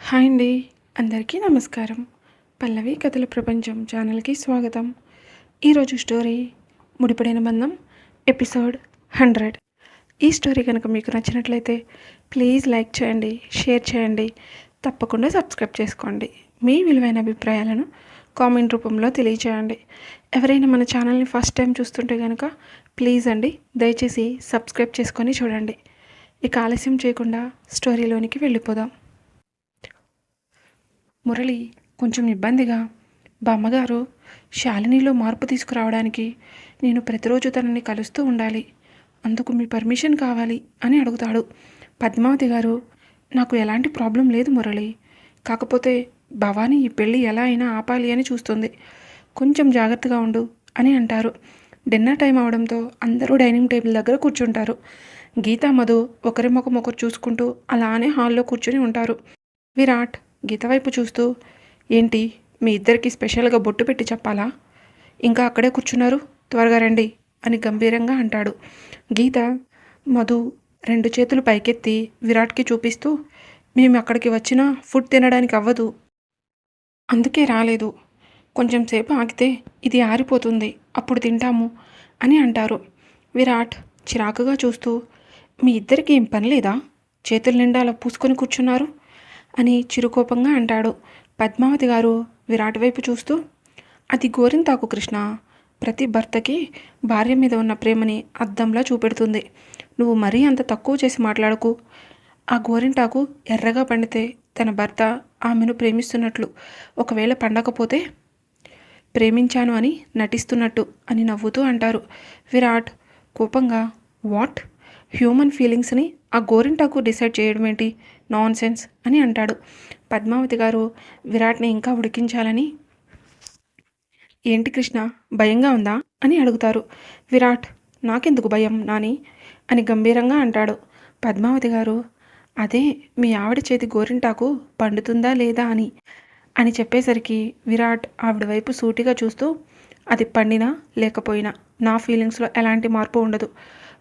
Hi అండి. అందరికీ నమస్కారం. పల్లవి కథల ప్రపంచం ఛానల్కి స్వాగతం. ఈరోజు స్టోరీ ముడిపడిన బంధం ఎపిసోడ్ 100. ఈ స్టోరీ కనుక మీకు నచ్చినట్లయితే ప్లీజ్ లైక్ చేయండి, షేర్ చేయండి, తప్పకుండా సబ్స్క్రైబ్ చేసుకోండి. మీ విలువైన అభిప్రాయాలను కామెంట్ రూపంలో తెలియచేయండి. ఎవరైనా మన ఛానల్ని ఫస్ట్ టైం చూస్తుంటే కనుక ప్లీజ్ అండి దయచేసి సబ్స్క్రైబ్ చేసుకొని చూడండి. ఇక ఆలస్యం చేయకుండా స్టోరీలోనికి వెళ్ళిపోదాం. మురళి కొంచెం ఇబ్బందిగా, బామ్మగారు శాలినిలో మార్పు తీసుకురావడానికి నేను ప్రతిరోజు తనని కలుస్తూ ఉండాలి, అందుకు మీ పర్మిషన్ కావాలి అని అడుగుతాడు. పద్మావతి గారు, నాకు ఎలాంటి ప్రాబ్లం లేదు మురళి, కాకపోతే భవానీ ఈ పెళ్ళి ఎలా అయినా ఆపాలి అని చూస్తుంది, కొంచెం జాగ్రత్తగా ఉండు అని అంటారు. డిన్నర్ టైం అవడంతో అందరూ డైనింగ్ టేబుల్ దగ్గర కూర్చుంటారు. గీతా మధు ఒకరి ముఖం ఒకరు చూసుకుంటూ అలానే హాల్లో కూర్చుని ఉంటారు. విరాట్ గీత వైపు చూస్తూ, ఏంటి మీ ఇద్దరికి స్పెషల్గా బొట్టు పెట్టి చెప్పాలా, ఇంకా అక్కడే కూర్చున్నారు, త్వరగా రండి అని గంభీరంగా అంటాడు. గీత మధు 2 చేతులు పైకెత్తి విరాట్కి చూపిస్తూ, మేము అక్కడికి వచ్చినా ఫుడ్ తినడానికి అవ్వదు, అందుకే రాలేదు, కొంచెం సేపు ఆగితే ఇది ఆరిపోతుంది, అప్పుడు తింటాము అని అంటారు. విరాట్ చిరాకుగా చూస్తూ, మీ ఇద్దరికి ఏం పని లేదా, చేతుల నిండా అలా పూసుకొని కూర్చున్నారు అని చిరుకోపంగా అంటాడు. పద్మావతి గారు విరాట్ వైపు చూస్తూ, అది గోరింతాకు కృష్ణ, ప్రతి భర్తకి భార్య మీద ఉన్న ప్రేమని అద్దంలా చూపెడుతుంది, నువ్వు మరీ అంత తక్కువ చేసి మాట్లాడకు, ఆ గోరింటాకు ఎర్రగా పండితే తన భర్త ఆమెను ప్రేమిస్తున్నట్లు, ఒకవేళ పండకపోతే ప్రేమించాను అని నటిస్తున్నట్టు అని నవ్వుతూ అంటారు. విరాట్ కోపంగా, వాట్, హ్యూమన్ ఫీలింగ్స్ని ఆ గోరింటాకు డిసైడ్ చేయడం ఏంటి, నాన్ సెన్స్ అని అంటాడు. పద్మావతి గారు విరాట్ని ఇంకా ఉడికించాలని, ఏంటి కృష్ణ భయంగా ఉందా అని అడుగుతారు. విరాట్, నాకెందుకు భయం నాని అని గంభీరంగా అంటాడు. పద్మావతి గారు, అదే మీ ఆవిడ చేతి గోరింటాకు పండుతుందా లేదా అని చెప్పేసరికి విరాట్ ఆవిడ వైపు సూటిగా చూస్తూ, అది పండినా లేకపోయినా నా ఫీలింగ్స్లో ఎలాంటి మార్పు ఉండదు,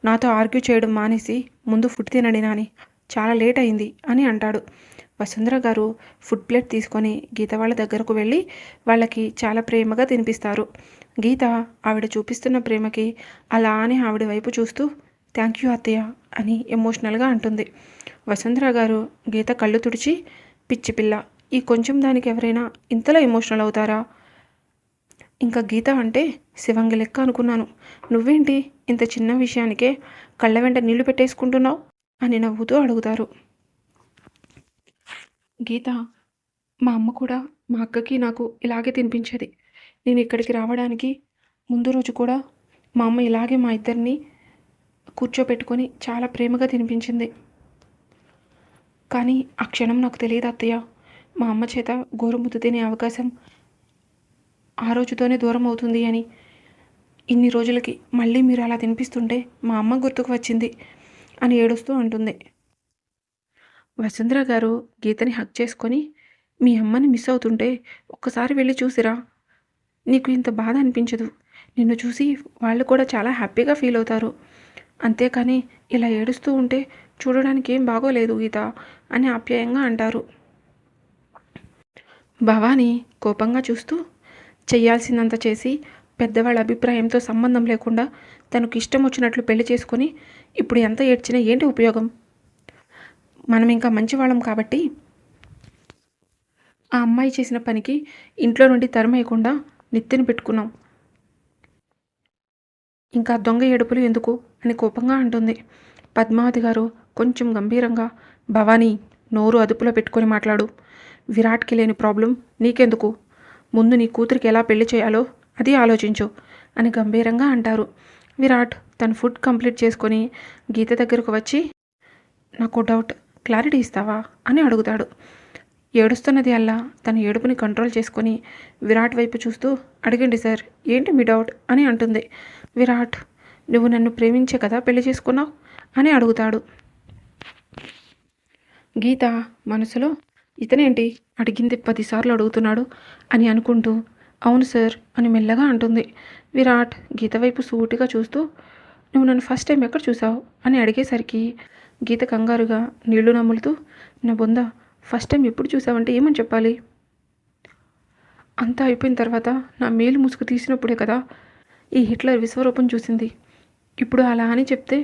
నాతో ఆర్గ్యూ చేయడం మానేసి ముందు ఫుడ్ తినండి నాని, చాలా లేట్ అయింది అని అంటాడు. వసుంధర గారు ఫుడ్ ప్లేట్ తీసుకొని గీత వాళ్ళ దగ్గరకు వెళ్ళి వాళ్ళకి చాలా ప్రేమగా తినిపిస్తారు. గీత ఆవిడ చూపిస్తున్న ప్రేమకి అలా అని ఆవిడ వైపు చూస్తూ, థ్యాంక్ యూ అత్తయ్య అని ఎమోషనల్గా అంటుంది. వసుంధర గారు గీత కళ్ళు తుడిచి, పిచ్చి పిల్ల, ఈ కొంచెం దానికి ఎవరైనా ఇంతలో ఎమోషనల్ అవుతారా, ఇంకా గీత అంటే శివంగి లెక్క అనుకున్నాను, నువ్వేంటి ఇంత చిన్న విషయానికే కళ్ళ వెంట నీళ్లు పెట్టేసుకుంటున్నావు అని నవ్వుతూ అడుగుతారు. గీత, మా అమ్మ కూడా మా అక్కకి నాకు ఇలాగే తినిపించేది, నేను ఇక్కడికి రావడానికి ముందు రోజు కూడా మా అమ్మ ఇలాగే మా ఇద్దరిని కూర్చోపెట్టుకొని చాలా ప్రేమగా తినిపించింది, కానీ ఆ క్షణం నాకు తెలియదు అత్తయ్య, మా అమ్మ చేత గోరుముద్ద తినే అవకాశం ఆ రోజుతోనే దూరం అవుతుంది అని, ఇన్ని రోజులకి మళ్ళీ మీరు అలా తినిపిస్తుంటే మా అమ్మ గుర్తుకు వచ్చింది అని ఏడుస్తూ అంటుంది. వసుంధర గారు గీతని హక్ చేసుకొని, మీ అమ్మని మిస్ అవుతుంటే ఒక్కసారి వెళ్ళి చూసిరా, నీకు ఇంత బాధ అనిపించదు, నిన్ను చూసి వాళ్ళు కూడా చాలా హ్యాపీగా ఫీల్ అవుతారు, అంతేకాని ఇలా ఏడుస్తూ ఉంటే చూడడానికి ఏం బాగోలేదు గీత అని ఆప్యాయంగా అంటారు. భవానీ కోపంగా చూస్తూ, చెయ్యాల్సిందంత చేసి పెద్దవాళ్ళ అభిప్రాయంతో సంబంధం లేకుండా తనకు ఇష్టం వచ్చినట్లు పెళ్లి చేసుకొని ఇప్పుడు ఎంత ఏడ్చినా ఏంటి ఉపయోగం, మనం ఇంకా మంచివాళ్ళం కాబట్టి ఆ అమ్మాయి చేసిన పనికి ఇంట్లో నుండి తరమేయకుండా నెత్తిన పెట్టుకున్నాం, ఇంకా దొంగ ఏడుపులు ఎందుకు అని కోపంగా అంటుంది. పద్మావతి గారు కొంచెం గంభీరంగా, భవానీ నోరు అదుపులో పెట్టుకొని మాట్లాడు, విరాట్కి లేని ప్రాబ్లం నీకెందుకు, ముందు నీ కూతురికి ఎలా పెళ్లి చేయాలో అది ఆలోచించు అని గంభీరంగా అంటారు. విరాట్ తన ఫుడ్ కంప్లీట్ చేసుకొని గీత దగ్గరకు వచ్చి, నాకు డౌట్, క్లారిటీ ఇస్తావా అని అడుగుతాడు. ఏడుస్తున్నది అల్లా తన ఏడుపుని కంట్రోల్ చేసుకొని విరాట్ వైపు చూస్తూ, అడగండి సార్, ఏంటి మీ డౌట్ అని అంటుంది. విరాట్, నువ్వు నన్ను ప్రేమించే కదా పెళ్లి చేసుకున్నావు అని అడుగుతాడు. గీత మనసులో, ఇతనేంటి అడిగింది 10 సార్లు అడుగుతున్నాడు అని అనుకుంటూ, అవును సార్ అని మెల్లగా అంటుంది. విరాట్ గీత వైపు సూటిగా చూస్తూ, నువ్వు నన్ను ఫస్ట్ టైం ఎక్కడ చూసావు అని అడిగేసరికి గీత కంగారుగా నీళ్లు నములుతూ, నా బొంద ఫస్ట్ టైం ఎప్పుడు చూసావంటే ఏమని చెప్పాలి? అంతా అయిపోయిన తర్వాత నా మేలు ముసుగు తీసినప్పుడే కదా ఈ హిట్లర్ విశ్వరూపం చూసింది. ఇప్పుడు అలా అని చెప్తే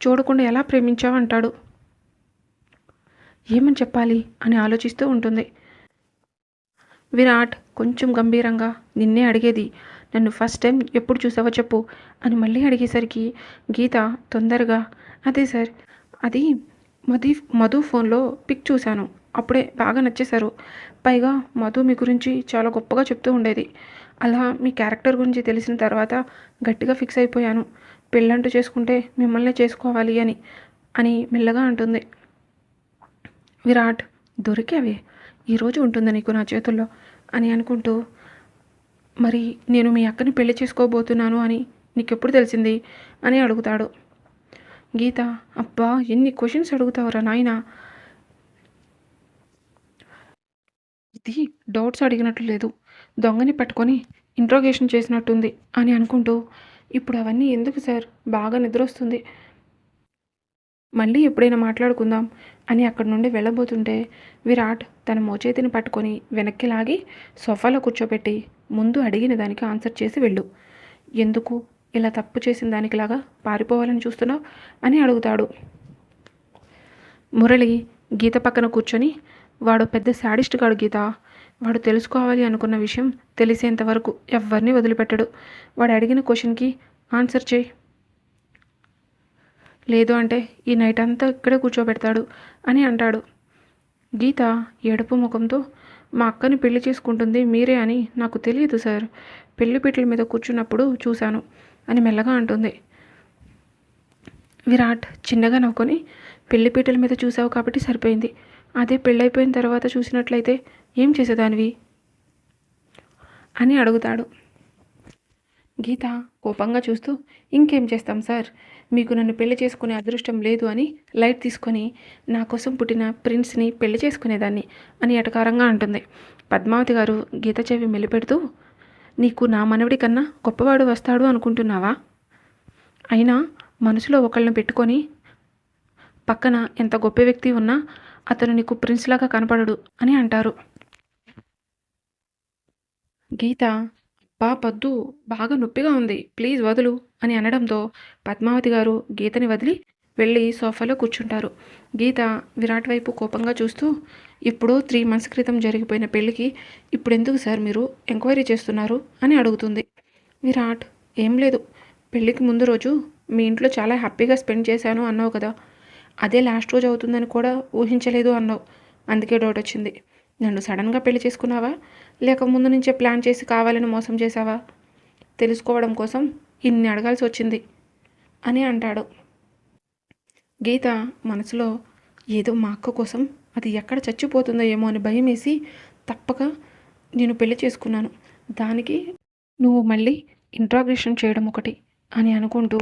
చూడకుండా ఎలా ప్రేమించావంటాడు. ఏమని చెప్పాలి అని ఆలోచిస్తూ ఉంటుంది. విరాట్ కొంచెం గంభీరంగా, నిన్నే అడిగేది, నన్ను ఫస్ట్ టైం ఎప్పుడు చూసావో చెప్పు అని మళ్ళీ అడిగేసరికి గీత తొందరగా, అదే సార్, అది మధు ఫోన్లో పిక్ చూశాను, అప్పుడే బాగా నచ్చేశారు. పైగా మధు మీ గురించి చాలా గొప్పగా చెప్తూ ఉండేది. అలా మీ క్యారెక్టర్ గురించి తెలిసిన తర్వాత గట్టిగా ఫిక్స్ అయిపోయాను, పెళ్ళంటూ చేసుకుంటే మిమ్మల్నే చేసుకోవాలి అని అని మెల్లగా అంటుంది. విరాట్, దొరికావే, ఈరోజు ఉంటుంది నీకు నా చేతుల్లో అని అనుకుంటూ, మరి నేను మీ అక్కని పెళ్లి చేసుకోబోతున్నాను అని నీకెప్పుడు తెలిసింది అని అడుగుతాడు. గీత, అబ్బా ఎన్ని క్వశ్చన్స్ అడుగుతావురా నాయనా, ఇది డౌట్స్ అడిగినట్లు లేదు, దొంగని పట్టుకొని ఇంట్రోగేషన్ చేసినట్టుంది అని అనుకుంటూ, ఇప్పుడు అవన్నీ ఎందుకు సార్, బాగా నిద్ర వస్తుంది, మళ్ళీ ఎప్పుడైనా మాట్లాడుకుందాం అని అక్కడి నుండి వెళ్ళబోతుంటే విరాట్ తన మోచేతిని పట్టుకొని వెనక్కి లాగి సోఫాలో కూర్చోబెట్టి, ముందు అడిగిన దానికి ఆన్సర్ చేసి వెళ్ళు, ఎందుకు ఇలా తప్పు చేసిన దానికిలాగా పారిపోవాలని చూస్తున్నావు అని అడుగుతాడు. మురళి గీత పక్కన కూర్చొని, వాడు పెద్ద శాడిస్ట్ గాడు గీత, వాడు తెలుసుకోవాలి అనుకున్న విషయం తెలిసేంత వరకు ఎవరిని వదిలిపెట్టడు, వాడు అడిగిన క్వశ్చన్కి ఆన్సర్ చేయి, లేదు అంటే ఈ నైట్ అంతా ఇక్కడే కూర్చోబెడతాడు అని అంటాడు. గీత ఏడుపు ముఖంతో, మా అక్కని పెళ్లి చేసుకుంటుంది మీరే అని నాకు తెలియదు సార్, పెళ్లిపీటల మీద కూర్చున్నప్పుడు చూశాను అని మెల్లగా అంటుంది. విరాట్ చిన్నగా నవ్వుకొని, పెళ్లిపీటల మీద చూసావు కాబట్టి సరిపోయింది, అదే పెళ్ళైపోయిన తర్వాత చూసినట్లయితే ఏం చేసేదానివి అని అడుగుతాడు. గీత కోపంగా చూస్తూ, ఇంకేం చేస్తాం సార్, మీకు నన్ను పెళ్లి చేసుకునే అదృష్టం లేదు అని లైట్ తీసుకొని నా కోసం పుట్టిన ప్రిన్స్ని పెళ్లి చేసుకునేదాన్ని అని ఎటకారంగా అంటుంది. పద్మావతి గారు గీత చెవి మెలిపెడుతూ, నీకు నా మనవడి కన్నా గొప్పవాడు వస్తాడు అనుకుంటున్నావా, అయినా మనసులో ఒకళ్ళని పెట్టుకొని పక్కన ఎంత గొప్ప వ్యక్తి ఉన్నా అతను నీకు ప్రిన్స్ లాగా కనపడడు అని అంటారు. గీత, పద్దు బాగా నొప్పిగా ఉంది, ప్లీజ్ వదులు అని అనడంతో పద్మావతి గారు గీతని వదిలి వెళ్ళి సోఫాలో కూర్చుంటారు. గీత విరాట్ వైపు కోపంగా చూస్తూ, ఇప్పుడు 3 months క్రితం జరిగిపోయిన పెళ్ళికి ఇప్పుడు ఎందుకు సార్ మీరు ఎంక్వైరీ చేస్తున్నారు అని అడుగుతుంది. విరాట్, ఏం లేదు, పెళ్ళికి ముందు రోజు మీ ఇంట్లో చాలా హ్యాపీగా స్పెండ్ చేశాను అన్నావు కదా, అదే లాస్ట్ రోజు అవుతుందని కూడా ఊహించలేదు అన్నావు, అందుకే డౌట్ వచ్చింది, నన్ను సడన్గా పెళ్లి చేసుకున్నావా లేక ముందు నుంచే ప్లాన్ చేసి కావాలని మోసం చేశావా, తెలుసుకోవడం కోసం ఇన్ని అడగాల్సి వచ్చింది అని అంటాడు. గీత మనసులో ఏదో మా అక్క కోసం అది ఎక్కడ చచ్చిపోతుందో ఏమో అని భయం వేసి తప్పక నేను పెళ్లి చేసుకున్నాను, దానికి నువ్వు మళ్ళీ ఇంట్రాగ్రేషన్ చేయడం ఒకటి అని అనుకుంటూ,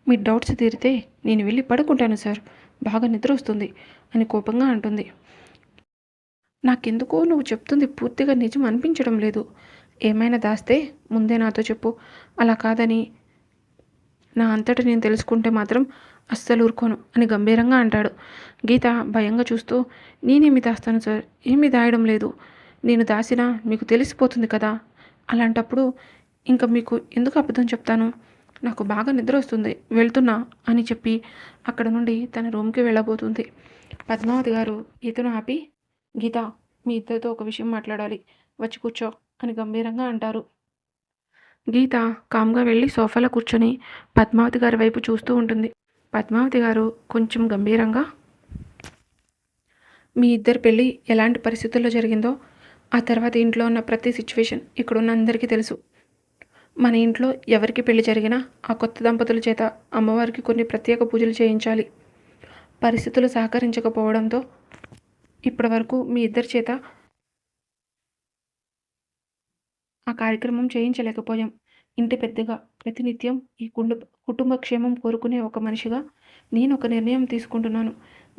మీ డౌట్స్ తీరితే నేను వెళ్ళి పడుకుంటాను సార్, బాగా నిద్ర వస్తుంది అని కోపంగా అంటుంది. నాకెందుకో నువ్వు చెప్తుంది పూర్తిగా నిజం అనిపించడం లేదు, ఏమైనా దాస్తే ముందే నాతో చెప్పు, అలా కాదని నా అంతటా నేను తెలుసుకుంటే మాత్రం అస్సలు ఊరుకోను అని గంభీరంగా అంటాడు. గీత భయంగా చూస్తూ, నేనేమి దాస్తాను సార్, ఏమీ దాయడం లేదు, నేను దాసినా మీకు తెలిసిపోతుంది కదా, అలాంటప్పుడు ఇంకా మీకు ఎందుకు అబద్ధం చెప్తాను, నాకు బాగా నిద్ర వస్తుంది, వెళ్తున్నా అని చెప్పి అక్కడ నుండి తన రూమ్కి వెళ్ళబోతుంది. పద్మావతి గారు గీతను ఆపి, గీత, మీ ఇద్దరితో ఒక విషయం మాట్లాడాలి, వచ్చి కూర్చో అని గంభీరంగా అంటారు. గీత కామ్గా వెళ్ళి సోఫాలో కూర్చొని పద్మావతి గారి వైపు చూస్తూ ఉంటుంది. పద్మావతి గారు కొంచెం గంభీరంగా, మీ ఇద్దరి పెళ్ళి ఎలాంటి పరిస్థితుల్లో జరిగిందో ఆ తర్వాత ఇంట్లో ఉన్న ప్రతి సిచ్యువేషన్ ఇక్కడున్న అందరికీ తెలుసు, మన ఇంట్లో ఎవరికి పెళ్లి జరిగినా ఆ కొత్త దంపతుల చేత అమ్మవారికి కొన్ని ప్రత్యేక పూజలు చేయించాలి, పరిస్థితులు సహకరించకపోవడంతో ఇప్పటి వరకు మీ ఇద్దరి చేత ఆ కార్యక్రమం చేయించలేకపోయాం, ఇంటి పెద్దగా ప్రతినిత్యం ఈ కుటుంబ క్షేమం కోరుకునే ఒక మనిషిగా నేను ఒక నిర్ణయం తీసుకుంటున్నాను,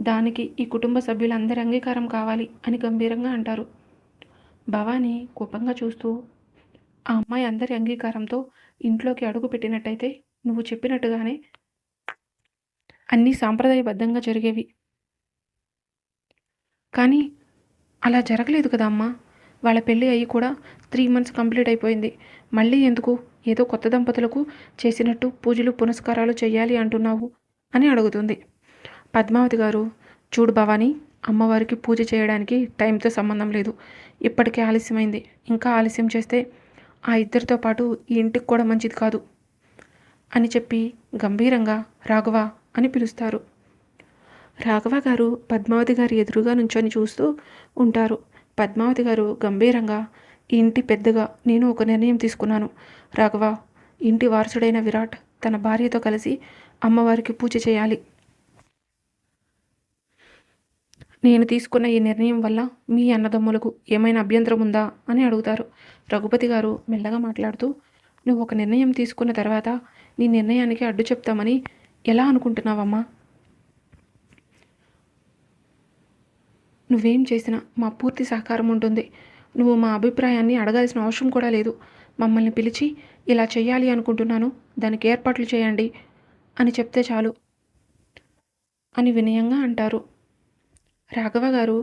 దానికి ఈ కుటుంబ సభ్యులందరి అంగీకారం కావాలి అని గంభీరంగా అంటారు. భవానీ కోపంగా చూస్తూ, ఆ అమ్మాయి అందరి అంగీకారంతో ఇంట్లోకి అడుగు పెట్టినట్టయితే నువ్వు చెప్పినట్టుగానే అన్నీ సాంప్రదాయబద్ధంగా జరిగేవి, కానీ అలా జరగలేదు కదా అమ్మా. వాళ్ళ పెళ్ళి అయ్యి కూడా 3 మంత్స్ కంప్లీట్ అయిపోయింది. మళ్ళీ ఎందుకు ఏదో కొత్త దంపతులకు చేసినట్టు పూజలు పునస్కారాలు చెయ్యాలి అంటున్నావు అని అడుగుతుంది. పద్మావతి గారు, చూడు భవానీ, అమ్మవారికి పూజ చేయడానికి టైంతో సంబంధం లేదు. ఇప్పటికే ఆలస్యమైంది. ఇంకా ఆలస్యం చేస్తే ఆ ఇద్దరితో పాటు ఈ ఇంటికి కూడా మంచిది కాదు అని చెప్పి గంభీరంగా రాఘవ అని పిలుస్తారు. రాఘవ గారు పద్మావతి గారి ఎదురుగా నుంచొని చూస్తూ ఉంటారు. పద్మావతి గారు గంభీరంగా, ఈ ఇంటి పెద్దగా నేను ఒక నిర్ణయం తీసుకున్నాను రాఘవ. ఇంటి వారసుడైన విరాట్ తన భార్యతో కలిసి అమ్మవారికి పూజ చేయాలి. నేను తీసుకున్న ఈ నిర్ణయం వల్ల మీ అన్నదమ్ములకు ఏమైనా అభ్యంతరం ఉందా అని అడుగుతారు. రఘుపతి గారు మెల్లగా మాట్లాడుతూ, నువ్వు ఒక నిర్ణయం తీసుకున్న తర్వాత నీ నిర్ణయానికి అడ్డు చెప్తామని ఎలా అనుకుంటున్నావమ్మా? నువ్వేం చేసినా మా పూర్తి సహకారం ఉంటుంది. నువ్వు మా అభిప్రాయాన్ని అడగాల్సిన అవసరం కూడా లేదు. మమ్మల్ని పిలిచి ఇలా చెయ్యాలి అనుకుంటున్నాను, దానికి ఏర్పాట్లు చేయండి అని చెప్తే చాలు అని వినయంగా అంటారు. రాఘవ గారు,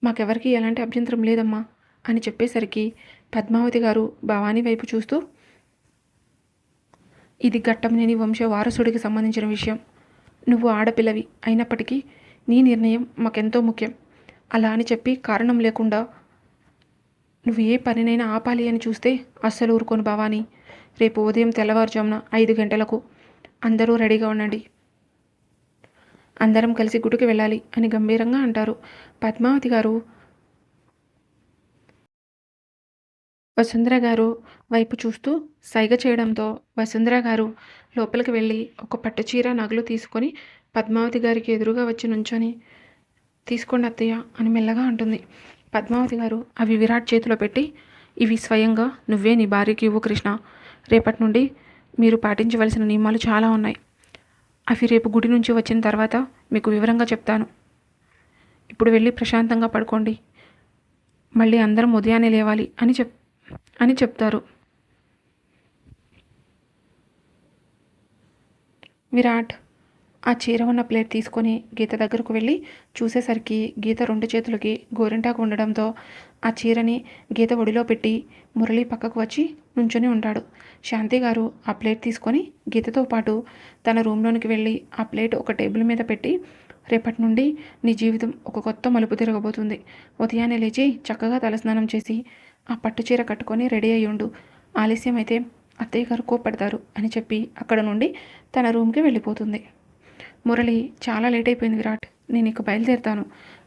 మాకెవరికి ఎలాంటి అభ్యంతరం లేదమ్మా అని చెప్పేసరికి పద్మావతి గారు భవానీ వైపు చూస్తూ, ఇది ఘట్టమనేని వంశ వారసుడికి సంబంధించిన విషయం. నువ్వు ఆడపిల్లవి అయినప్పటికీ నీ నిర్ణయం మాకెంతో ముఖ్యం. అలా అని చెప్పి కారణం లేకుండా నువ్వు ఏ పనినైనా ఆపాలి అని చూస్తే అస్సలు ఊరుకోను భవానీ. రేపు ఉదయం తెల్లవారుజామున 5 గంటలకు అందరూ రెడీగా ఉండండి. అందరం కలిసి గుడికి వెళ్ళాలి అని గంభీరంగా అంటారు. పద్మావతి గారు వసుంధర గారు వైపు చూస్తూ సైగ చేయడంతో వసుంధర గారు లోపలికి వెళ్ళి ఒక పట్టుచీర నగలు తీసుకొని పద్మావతి గారికి ఎదురుగా వచ్చి నుంచొని, తీసుకోండి అత్తయ్య అని మెల్లగా అంటుంది. పద్మావతి గారు అవి విరాట్ చేతిలో పెట్టి, ఇవి స్వయంగా నువ్వే నీ భార్యకి ఇవ్వు కృష్ణ. రేపటి నుండి మీరు పాటించవలసిన నియమాలు చాలా ఉన్నాయి. అవి రేపు గుడి నుంచి వచ్చిన తర్వాత మీకు వివరంగా చెప్తాను. ఇప్పుడు వెళ్ళి ప్రశాంతంగా పడుకోండి. మళ్ళీ అందరం ఉదయాన్నే లేవాలి అని చెప్తారు. విరాట్ ఆ చీర ఉన్న ప్లేట్ తీసుకొని గీత దగ్గరకు వెళ్ళి చూసేసరికి గీత 2 చేతులకి గోరింటాకు ఉండడంతో ఆ చీరని గీత ఒడిలో పెట్టి మురళి పక్కకు వచ్చి నుంచొని ఉంటాడు. శాంతి గారు ఆ ప్లేట్ తీసుకొని గీతతో పాటు తన రూమ్లోనికి వెళ్ళి ఆ ప్లేట్ ఒక టేబుల్ మీద పెట్టి, రేపటి నుండి నీ జీవితం ఒక కొత్త మలుపు తిరగబోతుంది. ఉదయాన్నే లేచి చక్కగా తలస్నానం చేసి ఆ పట్టు చీర కట్టుకొని రెడీ అయ్యి ఉండు. ఆలస్యం అయితే అత్తయ్య గారు కోప్పడతారు అని చెప్పి అక్కడ నుండి తన రూమ్కి వెళ్ళిపోతుంది. మురళి, చాలా లేట్ అయిపోయింది విరాట్, నేను ఇక బయలుదేరుతాను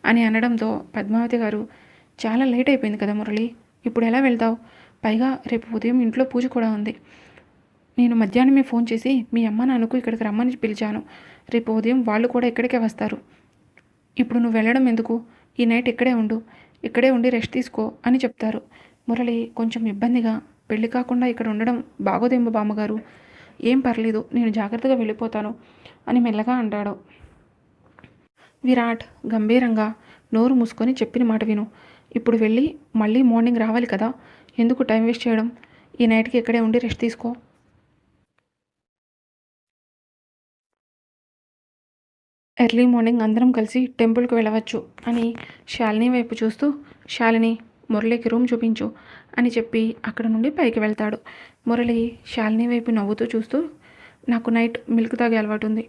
అని అనడంతో పద్మావతి గారు, చాలా లేట్ అయిపోయింది కదా మురళి, ఇప్పుడు ఎలా వెళ్తావు? పైగా రేపు ఉదయం ఇంట్లో పూజ కూడా ఉంది. నేను మధ్యాహ్నమే ఫోన్ చేసి మీ అమ్మ నాన్నకు ఇక్కడికి రమ్మని పిలిచాను. రేపు ఉదయం వాళ్ళు కూడా ఇక్కడికే వస్తారు. ఇప్పుడు నువ్వు వెళ్ళడం ఎందుకు? ఈ నైట్ ఇక్కడే ఉండి రెస్ట్ తీసుకో అని చెప్తారు. మురళి కొంచెం ఇబ్బందిగా, పెళ్లి కాకుండా ఇక్కడ ఉండడం బాగోదేమో బామ్మగారు. ఏం పర్లేదు, నేను జాగ్రత్తగా వెళ్ళిపోతాను అని మెల్లగా అంటాడు. విరాట్ గంభీరంగా, నోరు మూసుకొని చెప్పిన మాట విను. ఇప్పుడు వెళ్ళి మళ్ళీ మార్నింగ్ రావాలి కదా, ఎందుకు టైం వేస్ట్ చేయడం? ఈ నైట్కి ఇక్కడే ఉండి రెస్ట్ తీసుకో. ఎర్లీ మార్నింగ్ అందరం కలిసి టెంపుల్కి వెళ్ళవచ్చు అని శాలిని వైపు చూస్తూ, శాలిని, మురళికి రూమ్ చూపించు అని చెప్పి అక్కడ నుండి పైకి వెళ్తాడు. మురళి శాలిని వైపు నవ్వుతూ చూస్తూ, నాకు నైట్ మిల్క్ తాగే అలవాటు ఉంది,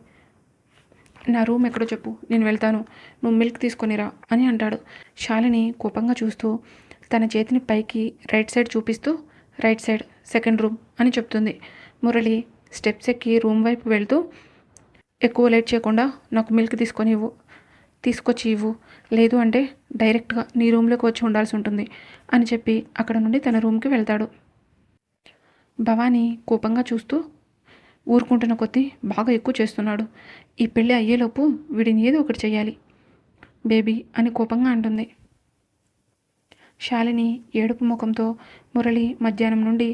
నా రూమ్ ఎక్కడో చెప్పు, నేను వెళ్తాను, నువ్వు మిల్క్ తీసుకొనిరా అని అంటాడు. శాలిని కోపంగా చూస్తూ తన చేతిని పైకి రైట్ సైడ్ చూపిస్తూ, రైట్ సైడ్ సెకండ్ రూమ్ అని చెప్తుంది. మురళి స్టెప్స్ ఎక్కి రూమ్ వైపు వెళ్తూ, ఎక్కువ లేట్ చేయకుండా నాకు మిల్క్ తీసుకొచ్చి ఇవ్వు, లేదు అంటే డైరెక్ట్గా నీ రూమ్లోకి వచ్చి ఉండాల్సి ఉంటుంది అని చెప్పి అక్కడ నుండి తన రూమ్కి వెళ్తాడు. భవానీ కోపంగా చూస్తూ, ఊరుకుంటున్న కొద్దీ బాగా ఎక్కువ చేస్తున్నాడు, ఈ పెళ్ళి అయ్యేలోపు వీడిని ఏదో ఒకటి చెయ్యాలి బేబీ అని కోపంగా అంటుంది. శాలిని ఏడుపు ముఖంతో మురళి మధ్యాహ్నం నుండి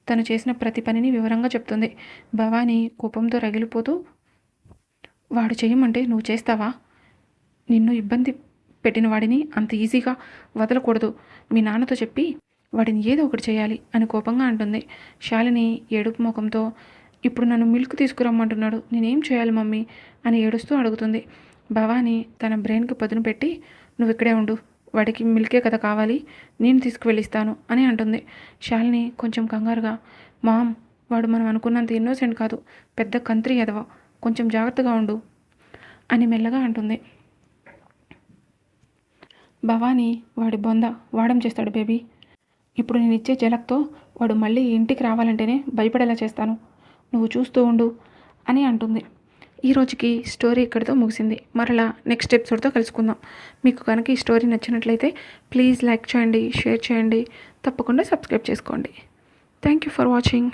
తను చేసిన ప్రతి పనిని వివరంగా చెప్తుంది. భవానీ కోపంతో రగిలిపోతూ, వాడు చేయమంటే నువ్వు చేస్తావా? నిన్ను ఇబ్బంది పెట్టిన వాడిని అంత ఈజీగా వదలకూడదు, మీ నాన్నతో చెప్పి వాడిని ఏదో ఒకటి చేయాలి అని కోపంగా అంటుంది. శాలిని ఏడుపు ముఖంతో, ఇప్పుడు నన్ను మిల్క్ తీసుకురమ్మంటున్నాడు, నేనేం చేయాలి మమ్మీ అని ఏడుస్తూ అడుగుతుంది. భవానీ తన బ్రెయిన్కి పదును పెట్టి నువ్వు ఇక్కడే ఉండు, వాడికి మిల్కే కదా కావాలి, నేను తీసుకువెళ్ళిస్తాను అని అంటుంది. శాలిని కొంచెం కంగారుగా, మామ్ వాడు మనం అనుకున్నంత ఇన్నోసెంట్ కాదు, పెద్ద కంత్రి ఎదవ, కొంచెం జాగ్రత్తగా ఉండు అని మెల్లగా అంటుంది. భవానీ వాడి బొంద వాడం చేస్తాడు బేబీ. ఇప్పుడు నేను ఇచ్చే జలక్తో వాడు మళ్ళీ ఇంటికి రావాలంటేనే భయపడేలా చేస్తాను, నువ్వు చూస్తూ ఉండు అని అంటుంది. ఈ రోజుకి స్టోరీ ఇక్కడితో ముగిసింది. మరలా నెక్స్ట్ ఎపిసోడ్తో కలుసుకుందాం. మీకు కనుక ఈ స్టోరీ నచ్చినట్లయితే ప్లీజ్ లైక్ చేయండి, షేర్ చేయండి, తప్పకుండా సబ్స్క్రైబ్ చేసుకోండి. Thank you for watching.